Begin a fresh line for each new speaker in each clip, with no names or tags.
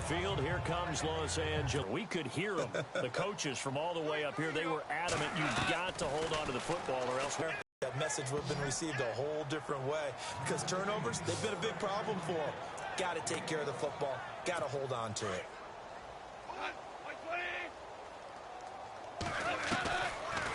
field. Here comes Los Angeles. We could hear them. The coaches from all the way up here, they were adamant. You've got to hold on to the football or else.
That message would have been received a whole different way because turnovers, they've been a big problem for them. Got to take care of the football. Got to hold on to it.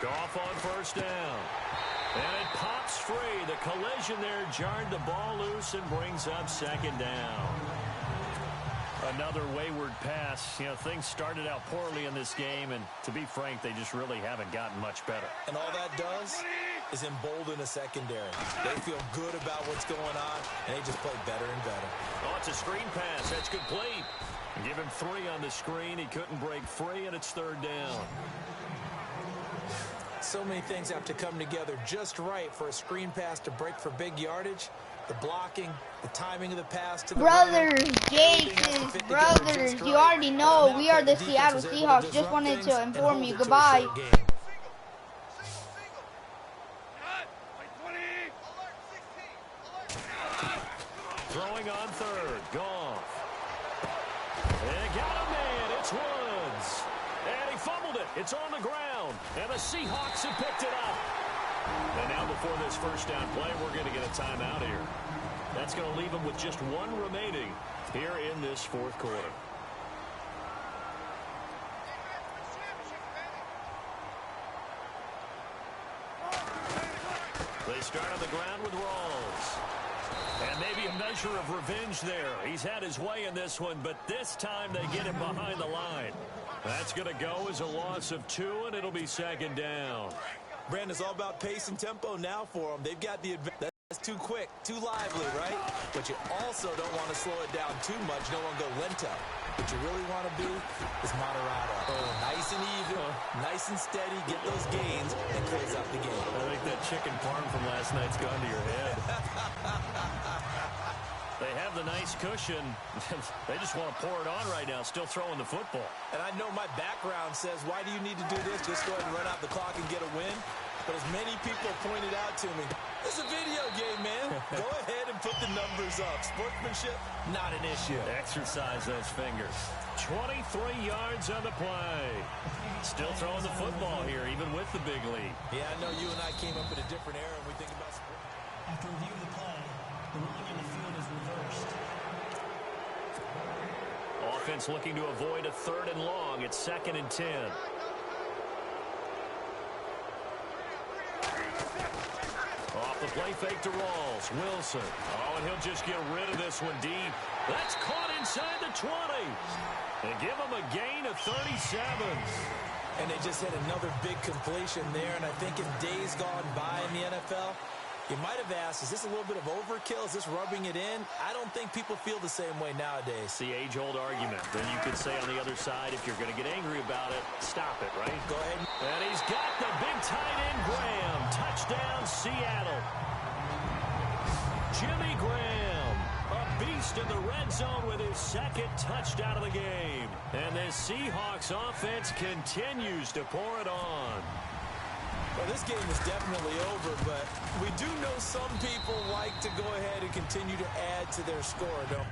Goff on first down. And it pops free. The collision there jarred the ball loose and brings up second down. Another wayward pass. You know, things started out poorly in this game, and to be frank, they just really haven't gotten much better.
And all that does is embolden a secondary. They feel good about what's going on, and they just play better and better.
Oh, it's a screen pass. That's complete. Give him 3 on the screen. He couldn't break free, and it's third down.
So many things have to come together just right for a screen pass to break for big yardage. The blocking, the timing of the pass to the
brothers, Jason, brothers, you already know we are the Seattle Seahawks. Just wanted to inform you. Goodbye.
Throwing on third. Goff. And got a man. It's Woods. And he fumbled it. It's on the ground. And the Seahawks have picked it up. And now before this first down play, we're going to get a timeout here. That's going to leave them with just 1 remaining here in this fourth quarter. They start on the ground with Rawls. And maybe a measure of revenge there. He's had his way in this one, but this time they get him behind the line. That's going to go as a loss of 2, and it'll be second down.
Brandon, it's all about pace and tempo now for them. They've got the advantage. That's too quick, too lively, right? But you also don't want to slow it down too much. You don't want to go lento. What you really want to do is moderado. Nice and even, nice and steady, get those gains, and close out the game.
I think that chicken parm from last night's gone to your head. They have the nice cushion. They just want to pour it on right now, still throwing the football.
And I know my background says, why do you need to do this? Just go ahead and run out the clock and get a win. But as many people pointed out to me, it's a video game, man. Go ahead and put the numbers up. Sportsmanship, not an issue.
Exercise those fingers. 23 yards on the play. Still throwing the football here, even with the big lead.
Yeah, I know you and I came up in a different era when we think about sports.
After reviewing the play, the ruling on the field is reversed.
Offense looking to avoid a 3rd and long. It's 2nd and 10. Off the play fake to Rawls. Wilson. Oh, and he'll just get rid of this one deep. That's caught inside the 20. And give him a gain of 37.
And they just had another big completion there. And I think in days gone by in the NFL, you might have asked, is this a little bit of overkill? Is this rubbing it in? I don't think people feel the same way nowadays.
It's the age-old argument. Then you could say on the other side, if you're going to get angry about it, stop it, right?
Go ahead.
And he's got the big tight end, Graham. Touchdown, Seattle. Jimmy Graham, a beast in the red zone with his 2nd touchdown of the game. And the Seahawks offense continues to pour it on.
Well, this game is definitely over, but we do know some people like to go ahead and continue to add to their score, don't they?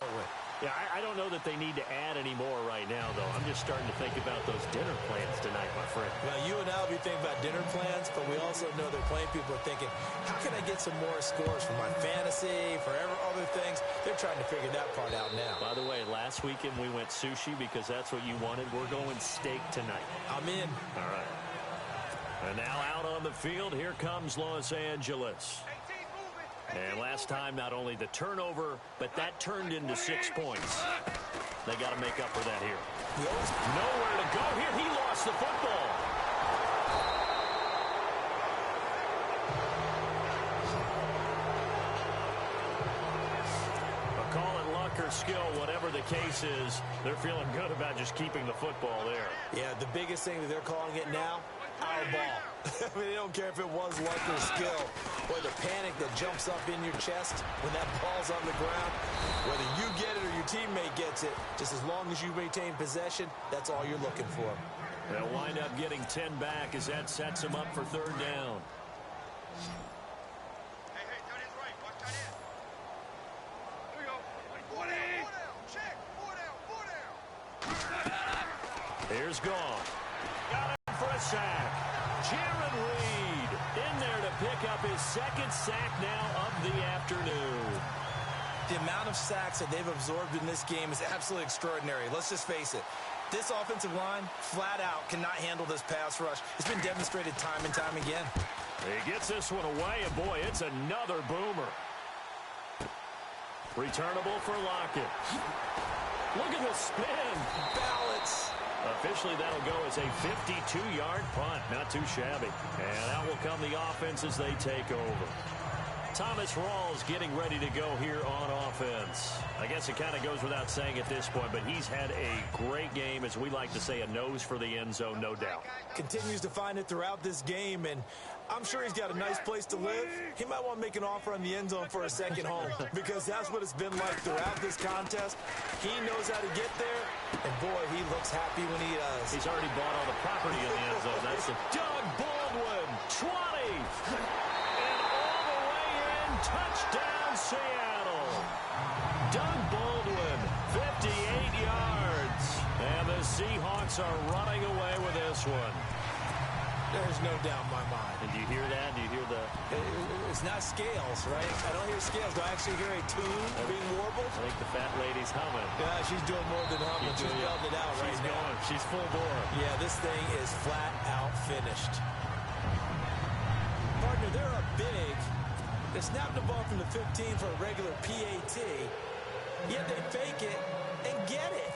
Oh, wait.
Yeah, I don't know that they need to add any more right now, though. I'm just starting to think about those dinner plans tonight, my friend.
Well, you and I will be thinking about dinner plans, but we also know they're playing people are thinking, how can I get some more scores for my fantasy, for other things? They're trying to figure that part out now.
By the way, last weekend we went sushi because that's what you wanted. We're going steak tonight.
I'm in.
All right. And now out on the field, here comes Los Angeles. And last time, not only the turnover, but that turned into 6 points. They got to make up for that here. Nowhere to go here. He lost the football. But call it luck or skill, whatever the case is, they're feeling good about just keeping the football there.
Yeah, the biggest thing that they're calling it now, our ball. I mean, they don't care if it was luck or skill, or the panic that jumps up in your chest when that ball's on the ground. Whether you get it or your teammate gets it, just as long as you maintain possession, that's all you're looking for.
They'll wind up getting 10 back as that sets them up for third down. Here's Goff. Got him for a sack. Jaron Reed in there to pick up his second sack now of the afternoon.
The amount of sacks that they've absorbed in this game is absolutely extraordinary. Let's just face it. This offensive line, flat out, cannot handle this pass rush. It's been demonstrated time and time again.
He gets this one away, and boy, it's another boomer. Returnable for Lockett. Look at the spin.
Balance.
Officially, that'll go as a 52-yard punt. Not too shabby. And out will come the offense as they take over. Thomas Rawls getting ready to go here on offense. I guess it kind of goes without saying at this point, but he's had a great game, as we like to say, a nose for the end zone, no doubt.
Continues to find it throughout this game, and I'm sure he's got a nice place to live. He might want to make an offer on the end zone for a second home, because that's what it's been like throughout this contest. He knows how to get there, and boy, he looks happy when he does.
He's already bought all the property in the end zone. That's Doug Baldwin, 20. Touchdown, Seattle. Doug Baldwin, 58 yards. And the Seahawks are running away with this one.
There's no doubt in my mind.
And do you hear that? Do you hear the...
It's not scales, right? I don't hear scales. Do I actually hear a tune being warbled?
I think the fat lady's humming.
Yeah, she's doing more than humming. She's belting it out right now.
She's going. She's full bore.
Yeah, this thing is flat out finished. Partner, they're up big. They snapped the ball from the 15 for a regular PAT, yet they fake it and get it.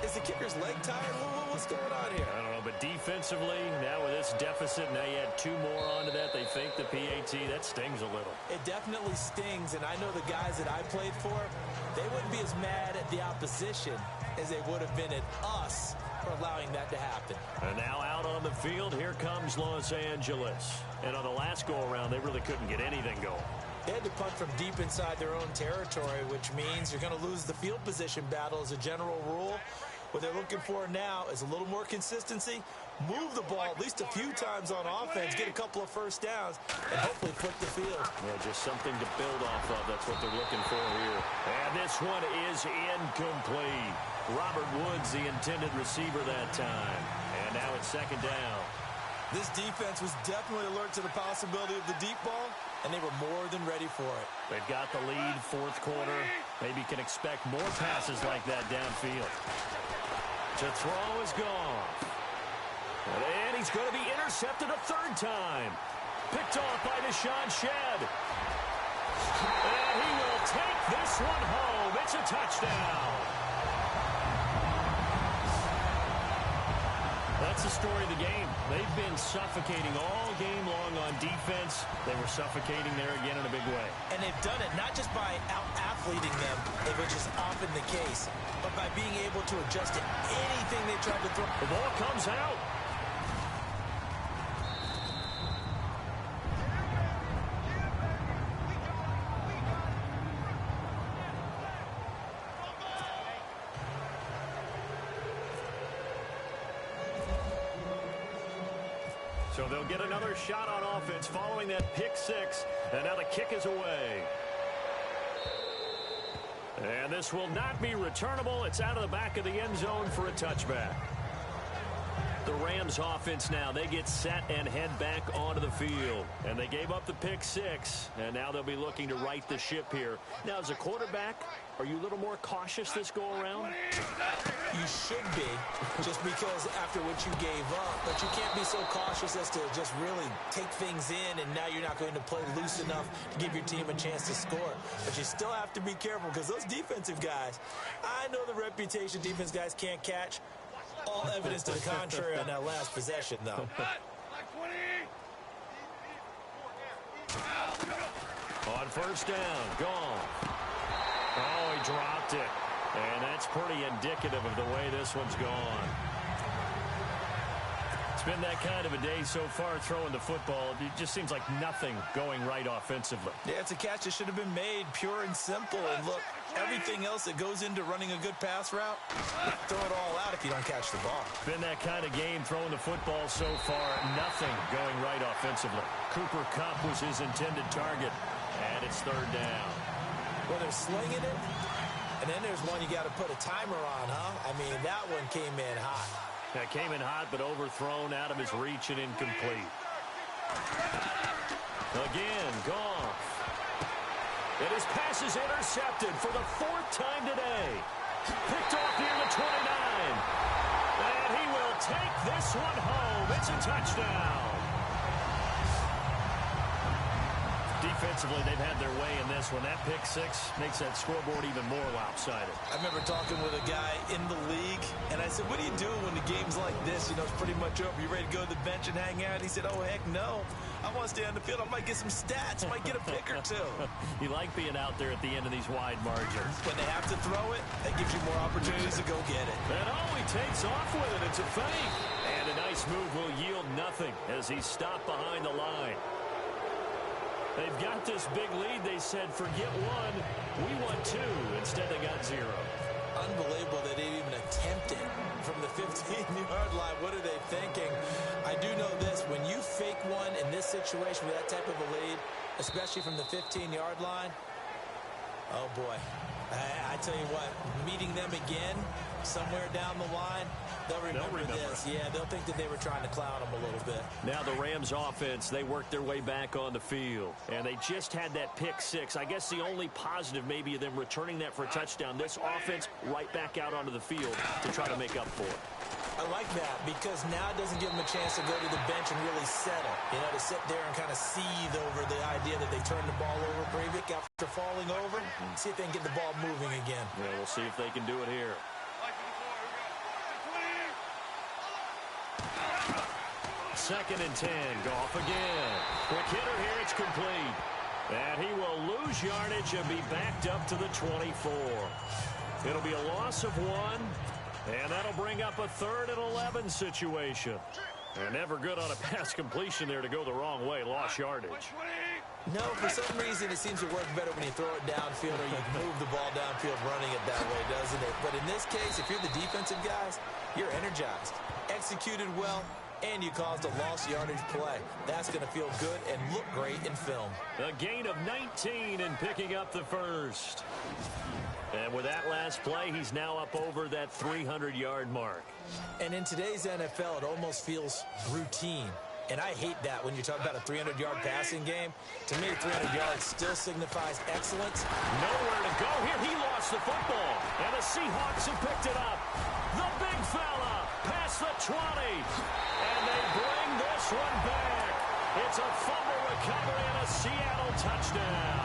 Is the kicker's leg tired? What's going on here?
I don't know, but defensively, now with this deficit, now you add 2 more onto that, they fake the PAT. That stings a little.
It definitely stings, and I know the guys that I played for, they wouldn't be as mad at the opposition as they would have been at us for allowing that to happen.
And now out on the field, here comes Los Angeles. And on the last go-around, they really couldn't get anything going.
They had to punt from deep inside their own territory, which means you're going to lose the field position battle as a general rule. What they're looking for now is a little more consistency, move the ball at least a few times on offense, get a couple of first downs, and hopefully flip the field.
Yeah, just something to build off of. That's what they're looking for here. And this one is incomplete. Robert Woods, the intended receiver that time. And now it's second down.
This defense was definitely alert to the possibility of the deep ball, and they were more than ready for it.
They've got the lead, fourth quarter. Maybe can expect more passes like that downfield. To throw is gone. And he's going to be intercepted a third time. Picked off by Deshaun Shedd. And he will take this one home. It's a touchdown. That's the story of the game. They've been suffocating all game long on defense. They were suffocating there again in a big way.
And they've done it not just by out-athleting them, which is often the case, but by being able to adjust to anything they tried to throw.
The ball comes out. So they'll get another shot on offense following that pick six. And now the kick is away. And this will not be returnable. It's out of the back of the end zone for a touchback. The Rams offense now, they get set and head back onto the field. And they gave up the pick 6, and now they'll be looking to right the ship here. Now, as a quarterback, are you a little more cautious this go-around?
You should be, just because after what you gave up. But you can't be so cautious as to just really take things in, and now you're not going to play loose enough to give your team a chance to score. But you still have to be careful, because those defensive guys, I know the reputation defense guys can't catch. All evidence to the contrary on that last possession, though.
On first down, gone. Oh, he dropped it. And that's pretty indicative of the way this one's gone. It's been that kind of a day so far throwing the football. It just seems like nothing going right offensively.
Yeah, it's a catch that should have been made, pure and simple. And look, everything else that goes into running a good pass route, throw it all out if you don't catch the ball.
Been that kind of game throwing the football so far. Nothing going right offensively. Cooper Kupp was his intended target. And it's third down.
Well, they're slinging it. And then there's one you got to put a timer on, huh? I mean, that one came in hot.
That came in hot, but overthrown out of his reach and incomplete. Again, Goff. And his pass is intercepted for the 4th time today. Picked off near the 29. And he will take this one home. It's a touchdown. Defensively, they've had their way in this one. That pick 6 makes that scoreboard even more lopsided.
I remember talking with a guy in the league, and I said, what do you do when the game's like this? You know, it's pretty much over. You ready to go to the bench and hang out? He said, oh, heck no. I want to stay on the field. I might get some stats. I might get a pick or two.
You like being out there at the end of these wide margins.
When they have to throw it, that gives you more opportunities to go get it.
And oh, he takes off with it. It's a fake. And a nice move will yield nothing as he's stopped behind the line. They've got this big lead. They said, forget 1. We want 2. Instead, they got 0.
Unbelievable that they even attempted from the 15-yard line. What are they thinking? I do know this. When you fake one in this situation with that type of a lead, especially from the 15-yard line, oh, boy. I tell you what, meeting them again somewhere down the line, they'll remember this. Yeah, they'll think that they were trying to clown them a little bit.
Now the Rams offense, they worked their way back on the field. And they just had that pick 6. I guess the only positive maybe of them returning that for a touchdown. This offense right back out onto the field to try to make up for it.
I like that because now it doesn't give them a chance to go to the bench and really settle. You know, to sit there and kind of seethe over the idea that they turned the ball over pretty quick after falling over. See if they can get the ball moving again.
Yeah, we'll see if they can do it here. Second and 10. Goff again. Quick hitter here. It's complete. And he will lose yardage and be backed up to the 24. It'll be a loss of 1. And that'll bring up a 3rd and 11 situation. And never good on a pass completion there to go the wrong way. Lost yardage.
No, for some reason it seems to work better when you throw it downfield or you move the ball downfield running it that way, doesn't it? But in this case, if you're the defensive guys, you're energized, executed well, and you caused a lost yardage play. That's going to feel good and look great in film.
A gain of 19 and picking up the first. And with that last play, he's now up over that 300-yard mark.
And in today's NFL, it almost feels routine. And I hate that when you talk about a 300-yard passing game. To me, 300 yards still signifies excellence.
Nowhere to go here. He lost the football. And the Seahawks have picked it up. The big fella past the 20. And they bring this one back. It's a fumble recovery and a Seattle touchdown.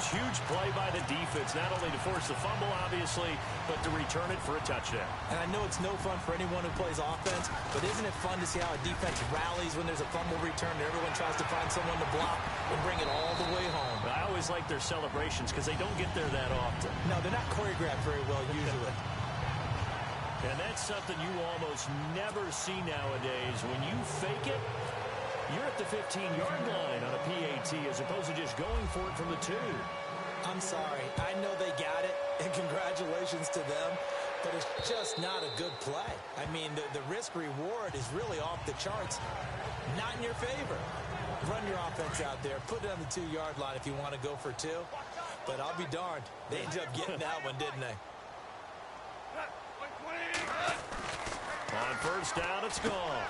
Huge play by the defense, not only to force the fumble, obviously, but to return it for a touchdown.
And I know it's no fun for anyone who plays offense, but isn't it fun to see how a defense rallies when there's a fumble return and everyone tries to find someone to block and bring it all the way home?
I always like their celebrations because they don't get there that often.
No, they're not choreographed very well usually.
And that's something you almost never see nowadays. When you fake it, you're at the 15-yard line on a PAT as opposed to just going for it from the 2.
I'm sorry. I know they got it, and congratulations to them, but it's just not a good play. I mean, the risk-reward is really off the charts, not in your favor. Run your offense out there. Put it on the 2-yard line if you want to go for 2. But I'll be darned. They ended up getting that one, didn't they?
On first down, it's gone.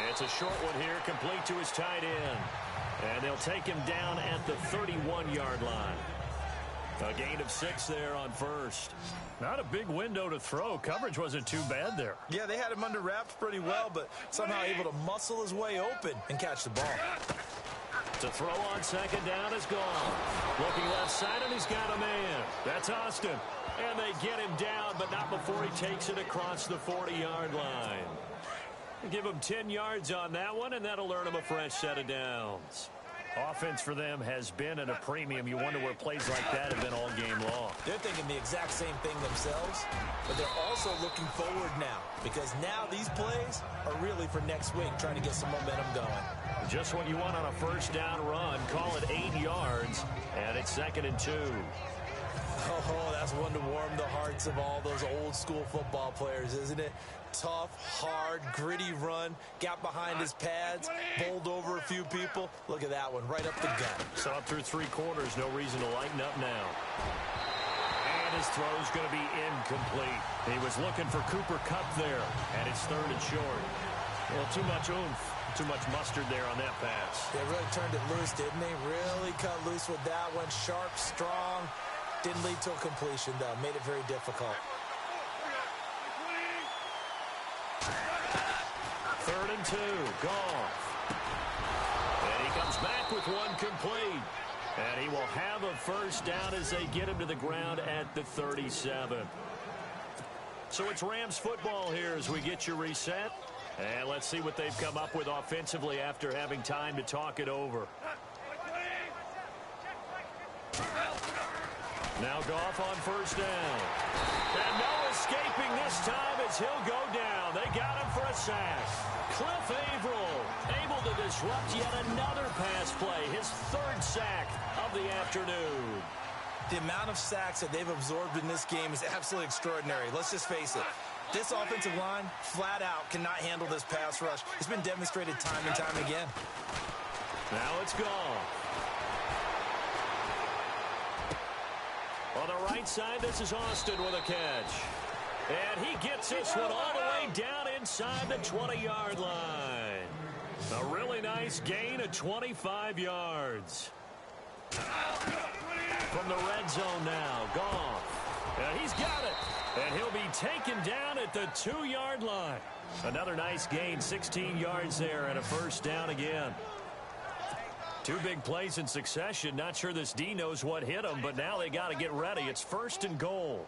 It's a short one here, complete to his tight end. And they'll take him down at the 31-yard line. A gain of 6 there on first. Not a big window to throw. Coverage wasn't too bad there.
Yeah, they had him under wraps pretty well, but somehow able to muscle his way open and catch the ball.
To throw on second down is gone. Looking left side, and he's got a man. That's Austin. And they get him down, but not before he takes it across the 40-yard line. Give him 10 yards on that one, and that'll earn him a fresh set of downs. Offense for them has been at a premium. You wonder where plays like that have been all game long.
They're thinking the exact same thing themselves, but they're also looking forward now because now these plays are really for next week, trying to get some momentum going.
Just what you want on a first down run. Call it 8 yards, and it's 2nd and 2.
Oh, that's one to warm the hearts of all those old school football players, isn't it? Tough, hard, gritty run, got behind his pads, bowled over a few people. Look at that one, right up the gut.
Saw it through 3 quarters, no reason to lighten up now. And his throw's going to be incomplete. He was looking for Cooper Kupp there, and it's 3rd and short. Well, too much oomph, too much mustard there on that pass.
They really turned it loose, didn't they? Really cut loose with that one. Sharp, strong. Didn't lead to a completion, though. Made it very difficult.
3rd and 2, Goff. And he comes back with one complete. And he will have a first down as they get him to the ground at the 37. So it's Rams football here as we get you reset. And let's see what they've come up with offensively after having time to talk it over. Now Goff on first down. And no escaping this time as he'll go down. They got him for a sack. Cliff Averill able to disrupt yet another pass play. His 3rd sack of the afternoon.
The amount of sacks that they've absorbed in this game is absolutely extraordinary. Let's just face it. This offensive line, flat out, cannot handle this pass rush. It's been demonstrated time and time again.
Now it's gone. On the right side, this is Austin with a catch. And he gets this one all the way down inside the 20-yard line. A really nice gain of 25 yards. From the red zone now, Goff. And he's got it. And he'll be taken down at the 2-yard line. Another nice gain, 16 yards there, and a first down again. 2 big plays in succession. Not sure this D knows what hit him, but now they got to get ready. It's 1st and goal.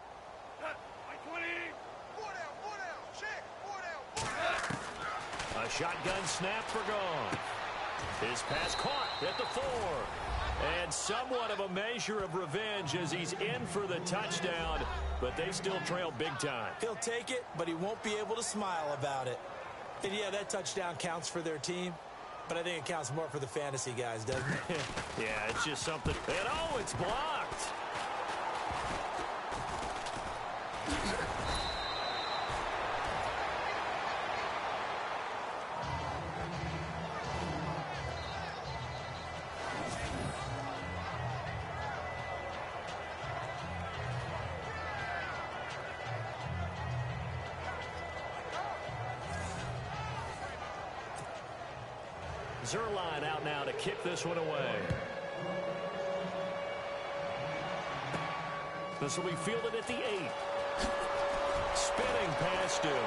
A shotgun snap for Goff. His pass caught at the 4. And somewhat of a measure of revenge as he's in for the touchdown, but they still trail big time.
He'll take it, but he won't be able to smile about it. And yeah, that touchdown counts for their team. But I think it counts more for the fantasy guys, doesn't it?
Yeah, it's just something. And oh, it's blocked. Zerline out now to kick this one away. This will be fielded at the 8. Spinning past him.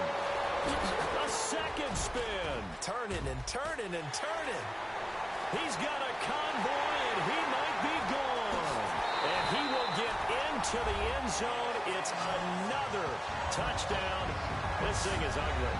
A second spin.
Turning and turning and turning.
He's got a convoy, and he might be gone. And he will get into the end zone. It's another touchdown. This thing is ugly.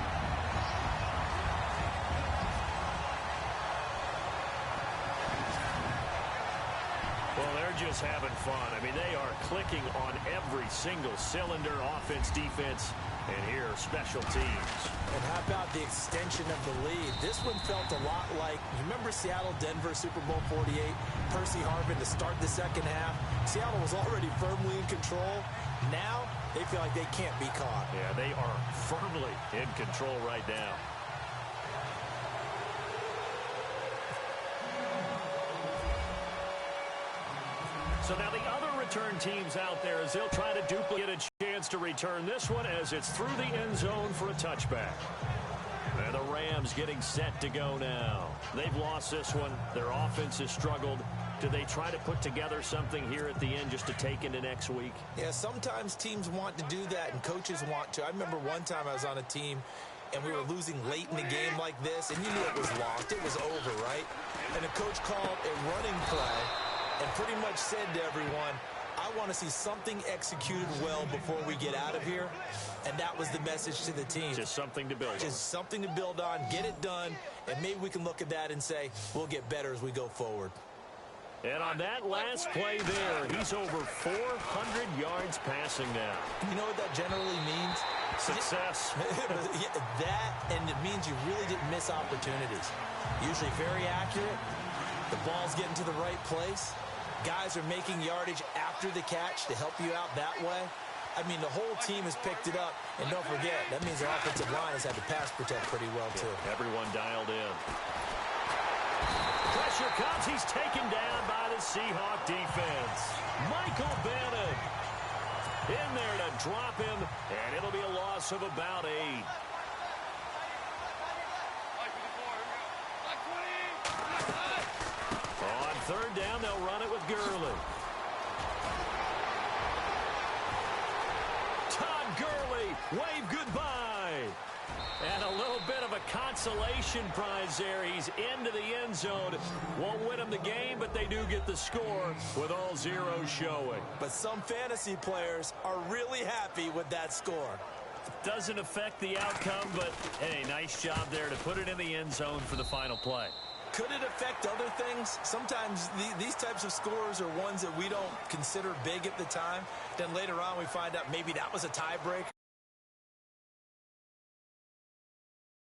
Well, they're just having fun. I mean, they are clicking on every single cylinder, offense, defense, and here, special teams.
And how about the extension of the lead? This one felt a lot like, you remember Seattle-Denver Super Bowl 48? Percy Harvin to start the second half. Seattle was already firmly in control. Now, they feel like they can't be caught.
Yeah, they are firmly in control right now. So now the other return teams out there as they'll try to duplicate a chance to return this one as it's through the end zone for a touchback. And the Rams getting set to go now. They've lost this one. Their offense has struggled. Do they try to put together something here at the end just to take into next week?
Yeah, sometimes teams want to do that and coaches want to. I remember one time I was on a team and we were losing late in the game like this, and you knew it was lost. It was over, right? And the coach called a running play and pretty much said to everyone, I want to see something executed well before we get out of here. And that was the message to the team.
Just something to build on.
Just something to build on, get it done, and maybe we can look at that and say, we'll get better as we go forward.
And on that last play there, he's over 400 yards passing now.
You know what that generally means?
Success.
That, and it means you really didn't miss opportunities. Usually very accurate. The ball's getting to the right place. Guys are making yardage after the catch to help you out that way. I mean, the whole team has picked it up. And don't forget, that means the offensive line has had to pass protect pretty well, too.
Everyone dialed in. Pressure comes. He's taken down by the Seahawk defense. Michael Bennett in there to drop him, and it'll be a loss of about 8. On third down, they'll run it with Gurley. Todd Gurley, wave goodbye. And a little bit of a consolation prize there. He's into the end zone. Won't win him the game, but they do get the score with all zeros showing.
But some fantasy players are really happy with that score.
Doesn't affect the outcome, but, hey, nice job there to put it in the end zone for the final play.
Could it affect other things? Sometimes these types of scores are ones that we don't consider big at the time. Then later on we find out maybe that was a tiebreaker.